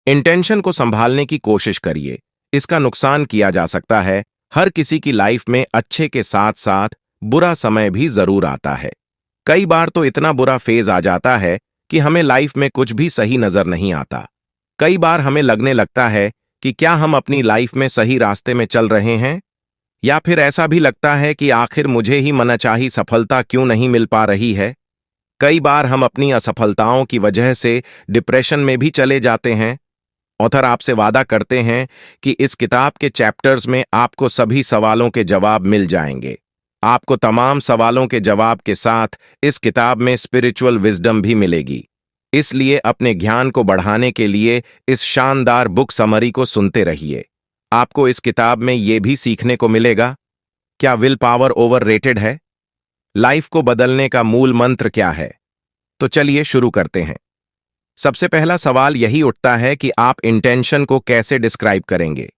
Intention को संभालने की कोशिश करिए। इसका नुकसान किया जा सकता है। हर किसी की लाइफ में अच्छे के साथ साथ बुरा समय भी जरूर आता है। कई बार तो इतना बुरा फेज आ जाता है कि हमें लाइफ में कुछ भी सही नजर नहीं आता। कई बार हमें लगने लगता है कि क्या हम अपनी लाइफ में सही रास्ते में चल रहे हैं, या फिर ऐसा भी लगता है कि आखिर मुझे ही मनचाही सफलता क्यों नहीं मिल पा रही है। कई बार हम अपनी असफलताओं की वजह से डिप्रेशन में भी चले जाते हैं। ऑथर आपसे वादा करते हैं कि इस किताब के चैप्टर्स में आपको सभी सवालों के जवाब मिल जाएंगे। आपको तमाम सवालों के जवाब के साथ इस किताब में स्पिरिचुअल विजडम भी मिलेगी। इसलिए अपने ज्ञान को बढ़ाने के लिए इस शानदार बुक समरी को सुनते रहिए। आपको इस किताब में यह भी सीखने को मिलेगा, क्या विल पावर ओवररेटेड है? लाइफ को बदलने का मूल मंत्र क्या है? तो चलिए शुरू करते हैं। सबसे पहला सवाल यही उठता है कि आप इंटेंशन को कैसे डिस्क्राइब करेंगे।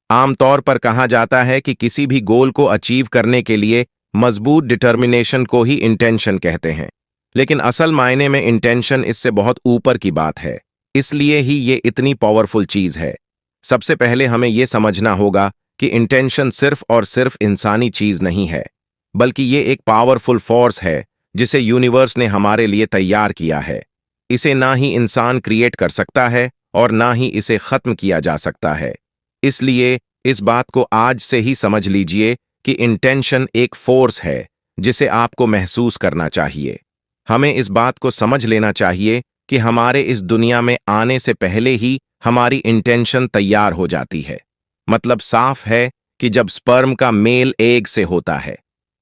आमतौर पर कहा जाता है कि किसी भी गोल को अचीव करने के लिए मजबूत डिटर्मिनेशन को ही इंटेंशन कहते हैं, लेकिन असल मायने में इंटेंशन इससे बहुत ऊपर की बात है। इसलिए ही ये इतनी पावरफुल चीज है। सबसे पहले हमें यह समझना होगा कि इंटेंशन सिर्फ और सिर्फ इंसानी चीज नहीं है, बल्कि ये एक पावरफुल फोर्स है जिसे यूनिवर्स ने हमारे लिए तैयार किया है। इसे ना ही इंसान क्रिएट कर सकता है और ना ही इसे खत्म किया जा सकता है। इसलिए इस बात को आज से ही समझ लीजिए कि इंटेंशन एक फोर्स है जिसे आपको महसूस करना चाहिए। हमें इस बात को समझ लेना चाहिए कि हमारे इस दुनिया में आने से पहले ही हमारी इंटेंशन तैयार हो जाती है। मतलब साफ है कि जब स्पर्म का मेल एग से होता है,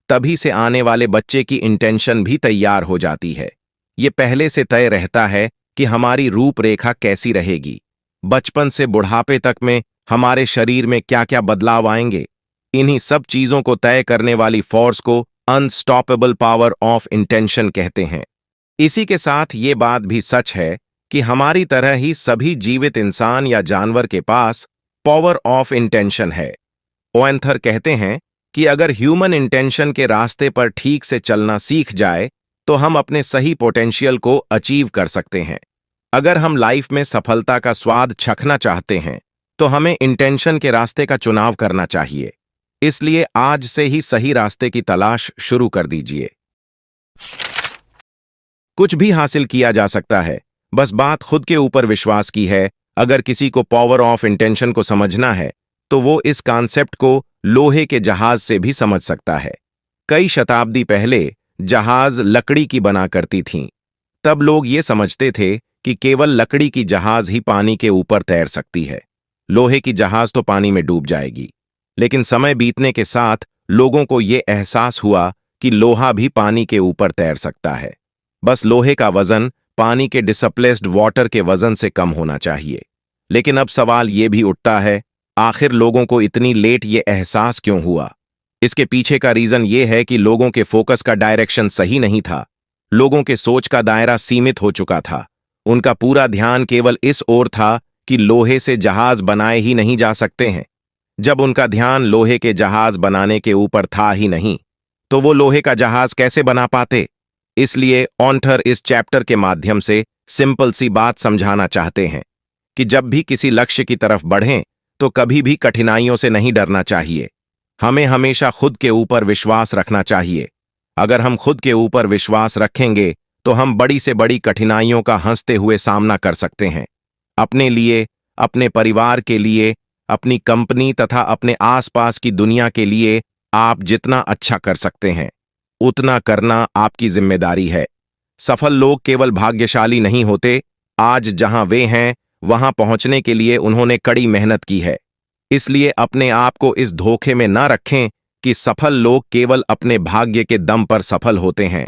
तभी से आने वाले बच्चे की इंटेंशन भी तैयार हो जाती है। ये पहले से तय रहता है कि हमारी रूपरेखा कैसी रहेगी। बचपन से बुढ़ापे तक में हमारे शरीर में क्या क्या बदलाव आएंगे। इन्हीं सब चीजों को तय करने वाली फोर्स को अनस्टॉपेबल पावर ऑफ इंटेंशन कहते हैं। इसी के साथ ये बात भी सच है कि हमारी तरह ही सभी जीवित इंसान या जानवर के पास पावर ऑफ इंटेंशन है। ओएंथर कहते हैं कि अगर ह्यूमन इंटेंशन के रास्ते पर ठीक से चलना सीख जाए तो हम अपने सही पोटेंशियल को अचीव कर सकते हैं। अगर हम लाइफ में सफलता का स्वाद चखना चाहते हैं तो हमें इंटेंशन के रास्ते का चुनाव करना चाहिए। इसलिए आज से ही सही रास्ते की तलाश शुरू कर दीजिए। कुछ भी हासिल किया जा सकता है, बस बात खुद के ऊपर विश्वास की है। अगर किसी को पावर ऑफ इंटेंशन को समझना है तो वो इस कॉन्सेप्ट को लोहे के जहाज से भी समझ सकता है। कई शताब्दी पहले जहाज लकड़ी की बना करती थीं। तब लोग ये समझते थे कि केवल लकड़ी की जहाज ही पानी के ऊपर तैर सकती है, लोहे की जहाज तो पानी में डूब जाएगी। लेकिन समय बीतने के साथ लोगों को ये एहसास हुआ कि लोहा भी पानी के ऊपर तैर सकता है। बस लोहे का वजन पानी के डिसप्लेस्ड वाटर के वजन से कम होना चाहिए। लेकिन अब सवाल ये भी उठता है, आखिर लोगों को इतनी लेट ये एहसास क्यों हुआ? इसके पीछे का रीजन ये है कि लोगों के फोकस का डायरेक्शन सही नहीं था। लोगों के सोच का दायरा सीमित हो चुका था। उनका पूरा ध्यान केवल इस ओर था कि लोहे से जहाज बनाए ही नहीं जा सकते हैं। जब उनका ध्यान लोहे के जहाज बनाने के ऊपर था ही नहीं, तो वो लोहे का जहाज कैसे बना पाते? इसलिए ऑथर इस चैप्टर के माध्यम से सिंपल सी बात समझाना चाहते हैं कि जब भी किसी लक्ष्य की तरफ बढ़ें तो कभी भी कठिनाइयों से नहीं डरना चाहिए। हमें हमेशा खुद के ऊपर विश्वास रखना चाहिए। अगर हम खुद के ऊपर विश्वास रखेंगे तो हम बड़ी से बड़ी कठिनाइयों का हंसते हुए सामना कर सकते हैं। अपने लिए, अपने परिवार के लिए, अपनी कंपनी तथा अपने आसपास की दुनिया के लिए आप जितना अच्छा कर सकते हैं, उतना करना आपकी जिम्मेदारी है। सफल लोग केवल भाग्यशाली नहीं होते, आज जहां वे हैं वहां पहुंचने के लिए उन्होंने कड़ी मेहनत की है। इसलिए अपने आप को इस धोखे में न रखें कि सफल लोग केवल अपने भाग्य के दम पर सफल होते हैं।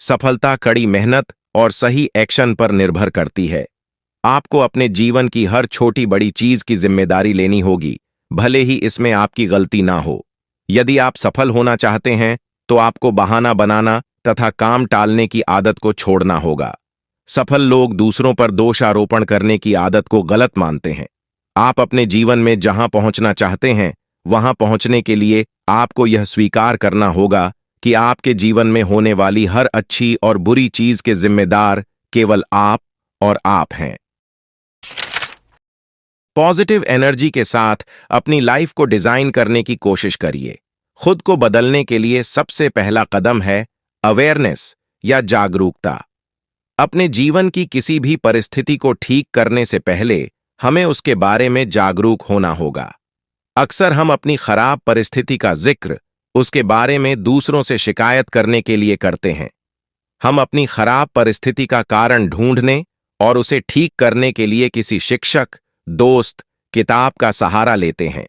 सफलता कड़ी मेहनत और सही एक्शन पर निर्भर करती है। आपको अपने जीवन की हर छोटी बड़ी चीज की जिम्मेदारी लेनी होगी, भले ही इसमें आपकी गलती ना हो। यदि आप सफल होना चाहते हैं तो आपको बहाना बनाना तथा काम टालने की आदत को छोड़ना होगा। सफल लोग दूसरों पर दोषारोपण करने की आदत को गलत मानते हैं। आप अपने जीवन में जहां पहुंचना चाहते हैं वहां पहुंचने के लिए आपको यह स्वीकार करना होगा कि आपके जीवन में होने वाली हर अच्छी और बुरी चीज के जिम्मेदार केवल आप और आप हैं। पॉजिटिव एनर्जी के साथ अपनी लाइफ को डिजाइन करने की कोशिश करिए। खुद को बदलने के लिए सबसे पहला कदम है अवेयरनेस या जागरूकता। अपने जीवन की किसी भी परिस्थिति को ठीक करने से पहले हमें उसके बारे में जागरूक होना होगा। अक्सर हम अपनी खराब परिस्थिति का जिक्र उसके बारे में दूसरों से शिकायत करने के लिए करते हैं। हम अपनी खराब परिस्थिति का कारण ढूंढने और उसे ठीक करने के लिए किसी शिक्षक, दोस्त, किताब का सहारा लेते हैं।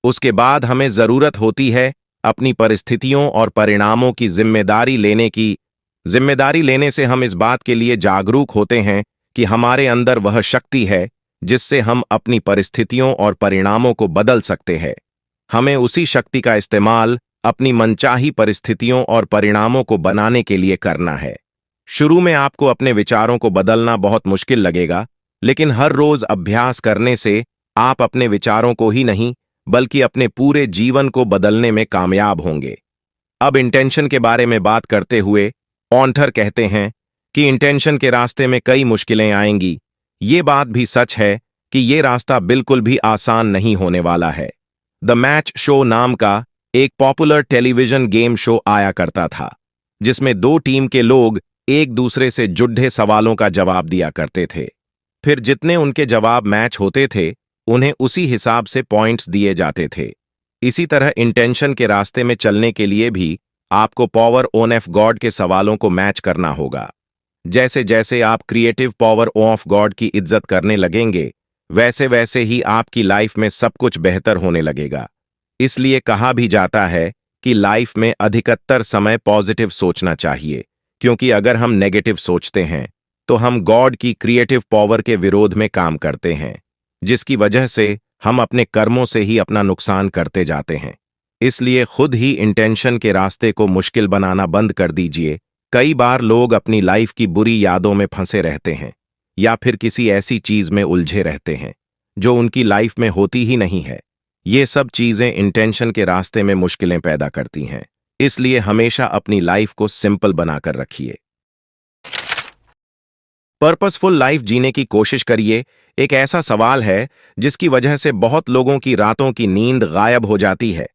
उसके बाद हमें जरूरत होती है अपनी परिस्थितियों और परिणामों की जिम्मेदारी लेने की। जिम्मेदारी लेने से हम इस बात के लिए जागरूक होते हैं कि हमारे अंदर वह शक्ति है जिससे हम अपनी परिस्थितियों और परिणामों को बदल सकते हैं। हमें उसी शक्ति का इस्तेमाल अपनी मनचाही परिस्थितियों और परिणामों को बनाने के लिए करना है। शुरू में आपको अपने विचारों को बदलना बहुत मुश्किल लगेगा, लेकिन हर रोज अभ्यास करने से आप अपने विचारों को ही नहीं बल्कि अपने पूरे जीवन को बदलने में कामयाब होंगे। अब इंटेंशन के बारे में बात करते हुए ऑन्टर कहते हैं कि इंटेंशन के रास्ते में कई मुश्किलें आएंगी। ये बात भी सच है कि ये रास्ता बिल्कुल भी आसान नहीं होने वाला है। द मैच शो नाम का एक पॉपुलर टेलीविजन गेम शो आया करता था, जिसमें दो टीम के लोग एक दूसरे से जुड़े सवालों का जवाब दिया करते थे। फिर जितने उनके जवाब मैच होते थे उन्हें उसी हिसाब से पॉइंट्स दिए जाते थे। इसी तरह इंटेंशन के रास्ते में चलने के लिए भी आपको पावर ऑफ गॉड के सवालों को मैच करना होगा। जैसे जैसे आप क्रिएटिव पावर ऑफ गॉड की इज्जत करने लगेंगे, वैसे वैसे ही आपकी लाइफ में सब कुछ बेहतर होने लगेगा। इसलिए कहा भी जाता है कि लाइफ में अधिकतर समय पॉजिटिव सोचना चाहिए, क्योंकि अगर हम नेगेटिव सोचते हैं तो हम गॉड की क्रिएटिव पावर के विरोध में काम करते हैं, जिसकी वजह से हम अपने कर्मों से ही अपना नुकसान करते जाते हैं। इसलिए खुद ही इंटेंशन के रास्ते को मुश्किल बनाना बंद कर दीजिए। कई बार लोग अपनी लाइफ की बुरी यादों में फंसे रहते हैं या फिर किसी ऐसी चीज में उलझे रहते हैं जो उनकी लाइफ में होती ही नहीं है। ये सब चीजें इंटेंशन के रास्ते में मुश्किलें पैदा करती हैं। इसलिए हमेशा अपनी लाइफ को सिंपल बनाकर रखिए। पर्पसफुल लाइफ जीने की कोशिश करिए एक ऐसा सवाल है जिसकी वजह से बहुत लोगों की रातों की नींद गायब हो जाती है।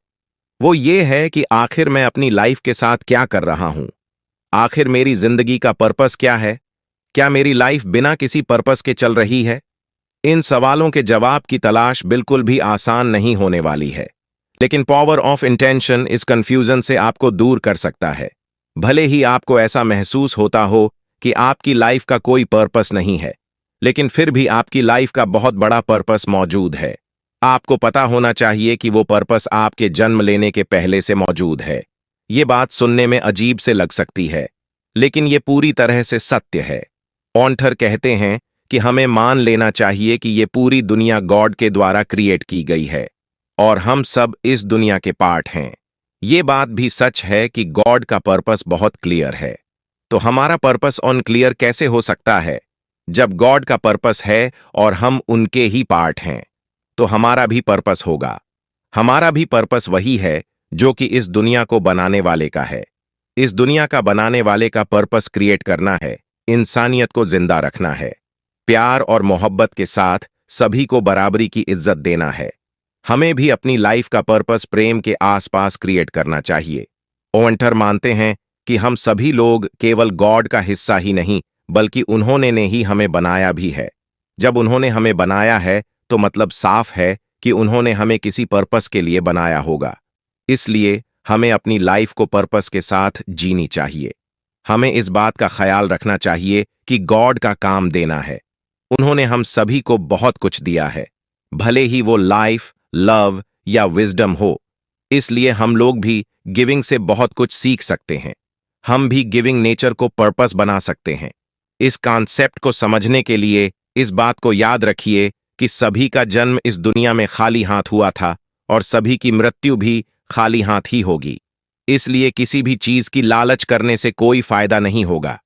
वो ये है कि आखिर मैं अपनी लाइफ के साथ क्या कर रहा हूं? आखिर मेरी जिंदगी का पर्पस क्या है? क्या मेरी लाइफ बिना किसी पर्पस के चल रही है? इन सवालों के जवाब की तलाश बिल्कुल भी आसान नहीं होने वाली है, लेकिन पावर ऑफ इंटेंशन इस कंफ्यूजन से आपको दूर कर सकता है। भले ही आपको ऐसा महसूस होता हो कि आपकी लाइफ का कोई पर्पस नहीं है, लेकिन फिर भी आपकी लाइफ का बहुत बड़ा पर्पस मौजूद है। आपको पता होना चाहिए कि वो पर्पस आपके जन्म लेने के पहले से मौजूद है। ये बात सुनने में अजीब से लग सकती है, लेकिन ये पूरी तरह से सत्य है। ऑन्टर कहते हैं कि हमें मान लेना चाहिए कि ये पूरी दुनिया गॉड के द्वारा क्रिएट की गई है और हम सब इस दुनिया के पार्ट हैं। ये बात भी सच है कि गॉड का पर्पस बहुत क्लियर है। तो हमारा पर्पस अनक्लियर कैसे हो सकता है? जब गॉड का पर्पस है और हम उनके ही पार्ट हैं, तो हमारा भी पर्पस होगा। हमारा भी पर्पस वही है जो कि इस दुनिया को बनाने वाले का है। इस दुनिया का बनाने वाले का पर्पस क्रिएट करना है, इंसानियत को जिंदा रखना है, प्यार और मोहब्बत के साथ सभी को बराबरी की इज्जत देना है। हमें भी अपनी लाइफ का पर्पस प्रेम के आसपास क्रिएट करना चाहिए। ओवेंटर मानते हैं कि हम सभी लोग केवल गॉड का हिस्सा ही नहीं बल्कि उन्होंने ने ही हमें बनाया भी है। जब उन्होंने हमें बनाया है तो मतलब साफ है कि उन्होंने हमें किसी पर्पस के लिए बनाया होगा। इसलिए हमें अपनी लाइफ को पर्पस के साथ जीनी चाहिए। हमें इस बात का ख्याल रखना चाहिए कि गॉड का काम देना है। उन्होंने हम सभी को बहुत कुछ दिया है, भले ही वो लाइफ, लव या विजडम हो। इसलिए हम लोग भी गिविंग से बहुत कुछ सीख सकते हैं। हम भी गिविंग नेचर को पर्पस बना सकते हैं। इस कॉन्सेप्ट को समझने के लिए इस बात को याद रखिए कि सभी का जन्म इस दुनिया में खाली हाथ हुआ था और सभी की मृत्यु भी खाली हाथ ही होगी। इसलिए किसी भी चीज की लालच करने से कोई फायदा नहीं होगा।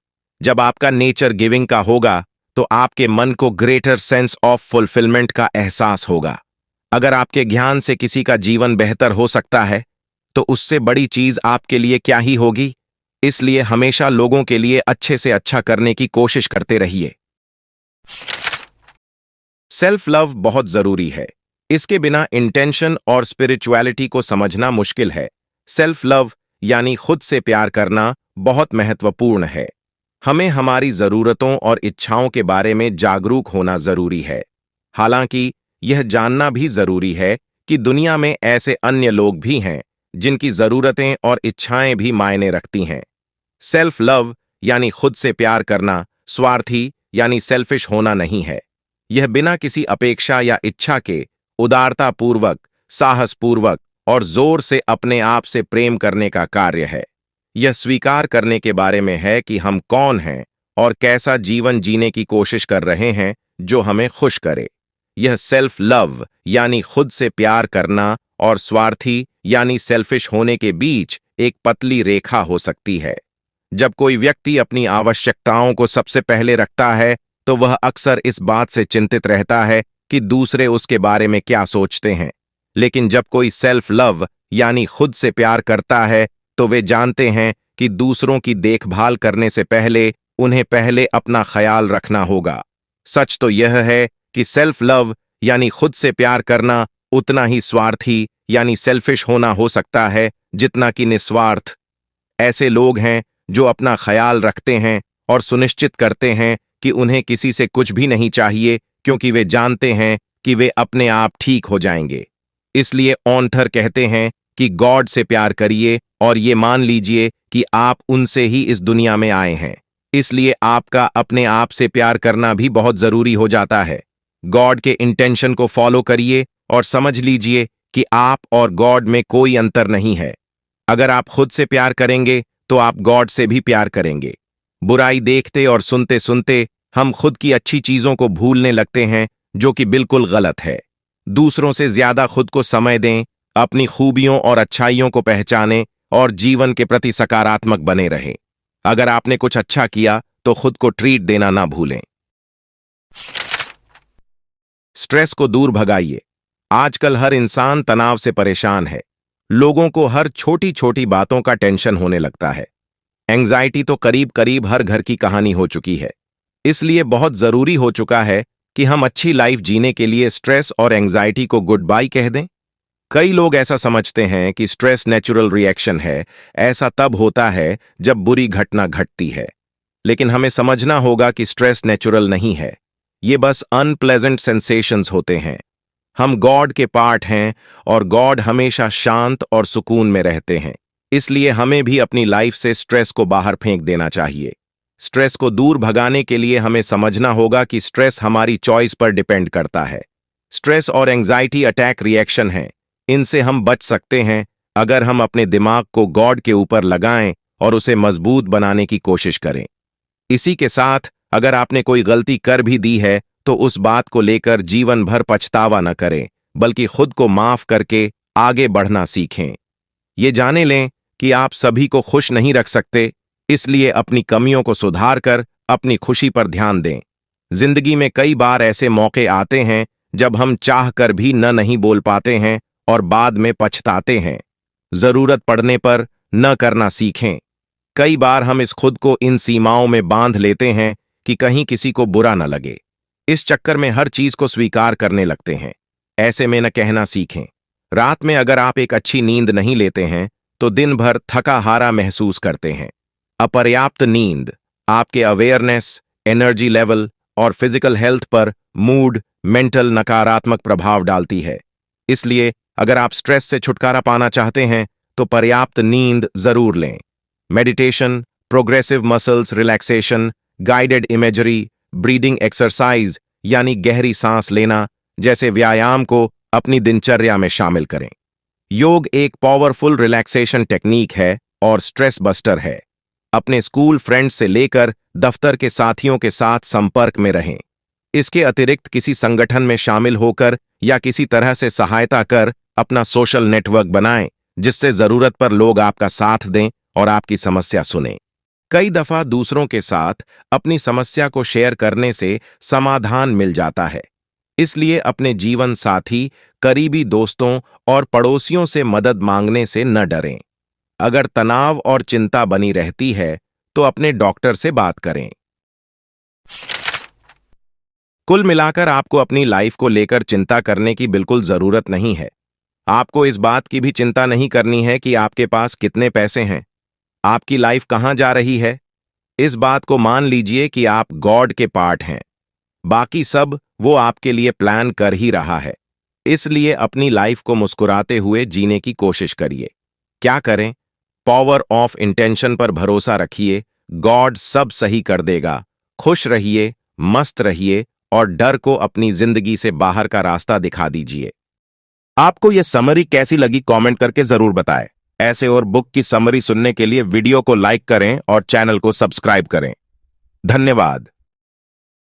जब आपका नेचर गिविंग का होगा तो आपके मन को ग्रेटर सेंस ऑफ फुलफिलमेंट का एहसास होगा। अगर आपके ज्ञान से किसी का जीवन बेहतर हो सकता है तो उससे बड़ी चीज आपके लिए क्या ही होगी। इसलिए हमेशा लोगों के लिए अच्छे से अच्छा करने की कोशिश करते रहिए। सेल्फ लव बहुत जरूरी है। इसके बिना इंटेंशन और स्पिरिचुअलिटी को समझना मुश्किल है। सेल्फ लव यानी खुद से प्यार करना बहुत महत्वपूर्ण है। हमें हमारी जरूरतों और इच्छाओं के बारे में जागरूक होना जरूरी है। हालांकि यह जानना भी जरूरी है कि दुनिया में ऐसे अन्य लोग भी हैं जिनकी जरूरतें और इच्छाएं भी मायने रखती हैं। सेल्फ लव यानी खुद से प्यार करना स्वार्थी यानी सेल्फिश होना नहीं है। यह बिना किसी अपेक्षा या इच्छा के उदारतापूर्वक, साहसपूर्वक और जोर से अपने आप से प्रेम करने का कार्य है। यह स्वीकार करने के बारे में है कि हम कौन हैं और कैसा जीवन जीने की कोशिश कर रहे हैं जो हमें खुश करे। यह सेल्फ लव यानी खुद से प्यार करना और स्वार्थी यानी सेल्फिश होने के बीच एक पतली रेखा हो सकती है। जब कोई व्यक्ति अपनी आवश्यकताओं को सबसे पहले रखता है तो वह अक्सर इस बात से चिंतित रहता है कि दूसरे उसके बारे में क्या सोचते हैं। लेकिन जब कोई सेल्फ लव यानी खुद से प्यार करता है तो वे जानते हैं कि दूसरों की देखभाल करने से पहले उन्हें पहले अपना ख्याल रखना होगा। सच तो यह है कि सेल्फ लव यानी खुद से प्यार करना उतना ही स्वार्थी यानी सेल्फिश होना हो सकता है जितना कि निस्वार्थ। ऐसे लोग हैं जो अपना ख्याल रखते हैं और सुनिश्चित करते हैं कि उन्हें किसी से कुछ भी नहीं चाहिए, क्योंकि वे जानते हैं कि वे अपने आप ठीक हो जाएंगे। इसलिए ऑन्थर कहते हैं कि गॉड से प्यार करिए और ये मान लीजिए कि आप उनसे ही इस दुनिया में आए हैं। इसलिए आपका अपने आप से प्यार करना भी बहुत जरूरी हो जाता है। गॉड के इंटेंशन को फॉलो करिए और समझ लीजिए कि आप और गॉड में कोई अंतर नहीं है। अगर आप खुद से प्यार करेंगे तो आप गॉड से भी प्यार करेंगे। बुराई देखते और सुनते सुनते हम खुद की अच्छी चीजों को भूलने लगते हैं, जो कि बिल्कुल गलत है। दूसरों से ज्यादा खुद को समय दें, अपनी खूबियों और अच्छाइयों को पहचानें और जीवन के प्रति सकारात्मक बने रहें। अगर आपने कुछ अच्छा किया तो खुद को ट्रीट देना ना भूलें। स्ट्रेस को दूर भगाइए। आजकल हर इंसान तनाव से परेशान है। लोगों को हर छोटी छोटी बातों का टेंशन होने लगता है। एंग्जाइटी तो करीब करीब हर घर की कहानी हो चुकी है। इसलिए बहुत जरूरी हो चुका है कि हम अच्छी लाइफ जीने के लिए स्ट्रेस और एंग्जाइटी को गुड बाय कह दें। कई लोग ऐसा समझते हैं कि स्ट्रेस नेचुरल रिएक्शन है, ऐसा तब होता है जब बुरी घटना घटती है। लेकिन हमें समझना होगा कि स्ट्रेस नेचुरल नहीं है, ये बस अनप्लेजेंट सेंसेशंस होते हैं। हम गॉड के पार्ट हैं और गॉड हमेशा शांत और सुकून में रहते हैं। इसलिए हमें भी अपनी लाइफ से स्ट्रेस को बाहर फेंक देना चाहिए। स्ट्रेस को दूर भगाने के लिए हमें समझना होगा कि स्ट्रेस हमारी चॉइस पर डिपेंड करता है। स्ट्रेस और एंग्जाइटी अटैक रिएक्शन हैं, इनसे हम बच सकते हैं अगर हम अपने दिमाग को गॉड के ऊपर लगाएं और उसे मजबूत बनाने की कोशिश करें। इसी के साथ अगर आपने कोई गलती कर भी दी है तो उस बात को लेकर जीवन भर पछतावा न करें, बल्कि खुद को माफ करके आगे बढ़ना सीखें। ये जाने लें कि आप सभी को खुश नहीं रख सकते, इसलिए अपनी कमियों को सुधार कर अपनी खुशी पर ध्यान दें। जिंदगी में कई बार ऐसे मौके आते हैं जब हम चाह कर भी नहीं बोल पाते हैं और बाद में पछताते हैं। जरूरत पड़ने पर न करना सीखें। कई बार हम इस खुद को इन सीमाओं में बांध लेते हैं कि कहीं किसी को बुरा न लगे। इस चक्कर में हर चीज को स्वीकार करने लगते हैं। ऐसे में न कहना सीखें। रात में अगर आप एक अच्छी नींद नहीं लेते हैं तो दिन भर थका हारा महसूस करते हैं। अपर्याप्त नींद आपके अवेयरनेस, एनर्जी लेवल और फिजिकल हेल्थ पर मूड, मेंटल नकारात्मक प्रभाव डालती है। इसलिए अगर आप स्ट्रेस से छुटकारा पाना चाहते हैं तो पर्याप्त नींद जरूर लें। Meditation, progressive muscles relaxation, guided imagery, breathing exercise यानी गहरी सांस लेना जैसे व्यायाम को अपनी दिनचर्या में शामिल करें। योग एक पावरफुल रिलैक्सेशन टेक्निक है और स्ट्रेस बस्टर है। अपने स्कूल फ्रेंड्स से लेकर दफ्तर के साथियों के साथ संपर्क में रहें। इसके अतिरिक्त किसी संगठन में शामिल होकर या किसी तरह से सहायता कर अपना सोशल नेटवर्क बनाएं, जिससे जरूरत पर लोग आपका साथ दें और आपकी समस्या सुनें। कई दफा दूसरों के साथ अपनी समस्या को शेयर करने से समाधान मिल जाता है। इसलिए अपने जीवन साथी, करीबी दोस्तों और पड़ोसियों से मदद मांगने से न डरें। अगर तनाव और चिंता बनी रहती है तो अपने डॉक्टर से बात करें। कुल मिलाकर आपको अपनी लाइफ को लेकर चिंता करने की बिल्कुल जरूरत नहीं है। आपको इस बात की भी चिंता नहीं करनी है कि आपके पास कितने पैसे हैं, आपकी लाइफ कहां जा रही है। इस बात को मान लीजिए कि आप गॉड के पार्ट हैं। बाकी सब वो आपके लिए प्लान कर ही रहा है। इसलिए अपनी लाइफ को मुस्कुराते हुए जीने की कोशिश करिए। क्या करें? पावर ऑफ इंटेंशन पर भरोसा रखिए, गॉड सब सही कर देगा। खुश रहिए, मस्त रहिए और डर को अपनी जिंदगी से बाहर का रास्ता दिखा दीजिए। आपको यह समरी कैसी लगी कमेंट करके जरूर बताएं। ऐसे और बुक की समरी सुनने के लिए वीडियो को लाइक करें और चैनल को सब्सक्राइब करें। धन्यवाद।